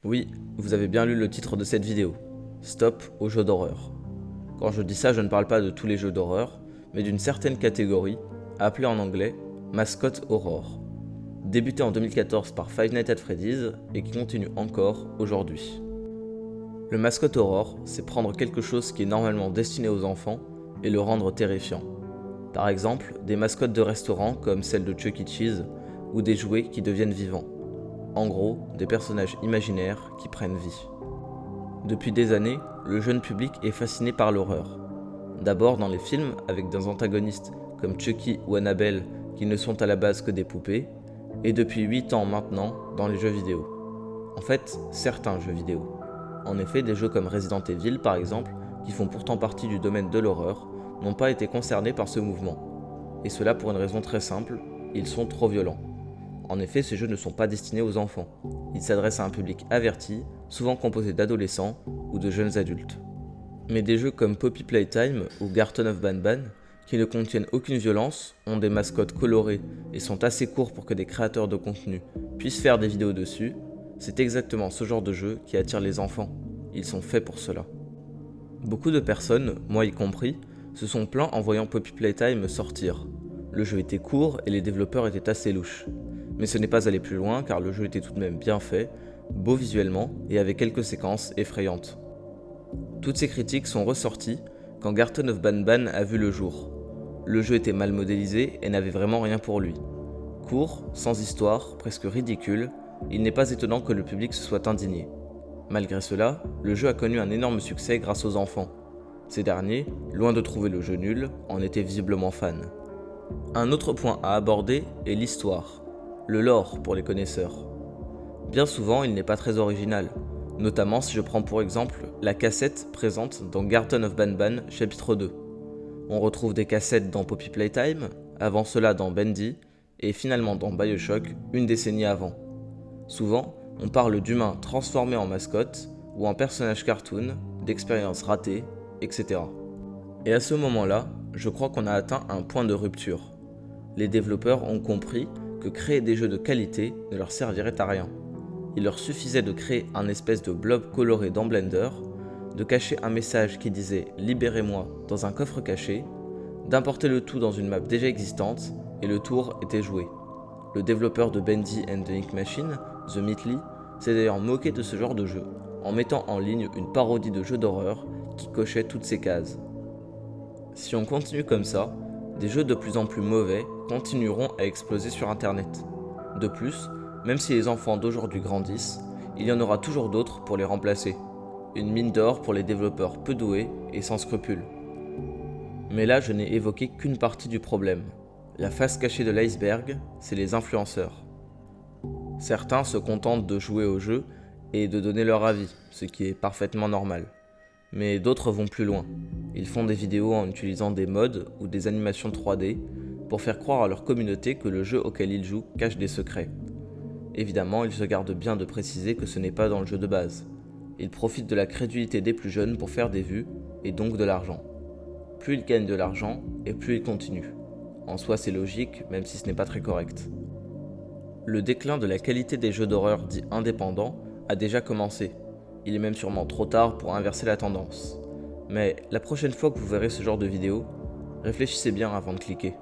Oui, vous avez bien lu le titre de cette vidéo. Stop aux jeux d'horreur. Quand je dis ça, je ne parle pas de tous les jeux d'horreur, mais d'une certaine catégorie, appelée en anglais Mascot Horror. Débuté en 2014 par Five Nights at Freddy's et qui continue encore aujourd'hui. Le mascot horror, c'est prendre quelque chose qui est normalement destiné aux enfants et le rendre terrifiant. Par exemple, des mascottes de restaurants comme celle de Chuck E. Cheese ou des jouets qui deviennent vivants. En gros, des personnages imaginaires qui prennent vie. Depuis des années, le jeune public est fasciné par l'horreur. D'abord dans les films avec des antagonistes comme Chucky ou Annabelle qui ne sont à la base que des poupées, et depuis 8 ans maintenant dans les jeux vidéo. En fait, certains jeux vidéo. En effet, des jeux comme Resident Evil par exemple, qui font pourtant partie du domaine de l'horreur, n'ont pas été concernés par ce mouvement. Et cela pour une raison très simple, ils sont trop violents. En effet, ces jeux ne sont pas destinés aux enfants. Ils s'adressent à un public averti, souvent composé d'adolescents ou de jeunes adultes. Mais des jeux comme Poppy Playtime ou Garten of Banban, qui ne contiennent aucune violence, ont des mascottes colorées et sont assez courts pour que des créateurs de contenu puissent faire des vidéos dessus, c'est exactement ce genre de jeu qui attire les enfants. Ils sont faits pour cela. Beaucoup de personnes, moi y compris, se sont plaints en voyant Poppy Playtime sortir. Le jeu était court et les développeurs étaient assez louches. Mais ce n'est pas allé plus loin car le jeu était tout de même bien fait, beau visuellement et avec quelques séquences effrayantes. Toutes ces critiques sont ressorties quand Garten of Banban a vu le jour. Le jeu était mal modélisé et n'avait vraiment rien pour lui. Court, sans histoire, presque ridicule, il n'est pas étonnant que le public se soit indigné. Malgré cela, le jeu a connu un énorme succès grâce aux enfants. Ces derniers, loin de trouver le jeu nul, en étaient visiblement fans. Un autre point à aborder est l'histoire, le lore pour les connaisseurs. Bien souvent, il n'est pas très original, notamment si je prends pour exemple la cassette présente dans Garten of Banban chapitre 2. On retrouve des cassettes dans Poppy Playtime, avant cela dans Bendy, et finalement dans BioShock une décennie avant. Souvent, on parle d'humains transformés en mascottes, ou en personnages cartoon, d'expériences ratées, etc. Et à ce moment-là, je crois qu'on a atteint un point de rupture. Les développeurs ont compris que créer des jeux de qualité ne leur servirait à rien. Il leur suffisait de créer un espèce de blob coloré dans Blender, de cacher un message qui disait « Libérez-moi » dans un coffre caché, d'importer le tout dans une map déjà existante, et le tour était joué. Le développeur de Bendy and the Ink Machine, The Meatly, s'est d'ailleurs moqué de ce genre de jeu, en mettant en ligne une parodie de jeu d'horreur qui cochait toutes ces cases. Si on continue comme ça, des jeux de plus en plus mauvais continueront à exploser sur internet. De plus, même si les enfants d'aujourd'hui grandissent, il y en aura toujours d'autres pour les remplacer. Une mine d'or pour les développeurs peu doués et sans scrupules. Mais là, je n'ai évoqué qu'une partie du problème. La face cachée de l'iceberg, c'est les influenceurs. Certains se contentent de jouer au jeu et de donner leur avis, ce qui est parfaitement normal. Mais d'autres vont plus loin. Ils font des vidéos en utilisant des mods ou des animations 3D pour faire croire à leur communauté que le jeu auquel ils jouent cache des secrets. Évidemment, ils se gardent bien de préciser que ce n'est pas dans le jeu de base. Ils profitent de la crédulité des plus jeunes pour faire des vues et donc de l'argent. Plus ils gagnent de l'argent et plus ils continuent. En soi, c'est logique, même si ce n'est pas très correct. Le déclin de la qualité des jeux d'horreur dits indépendants a déjà commencé. Il est même sûrement trop tard pour inverser la tendance. Mais la prochaine fois que vous verrez ce genre de vidéo, réfléchissez bien avant de cliquer.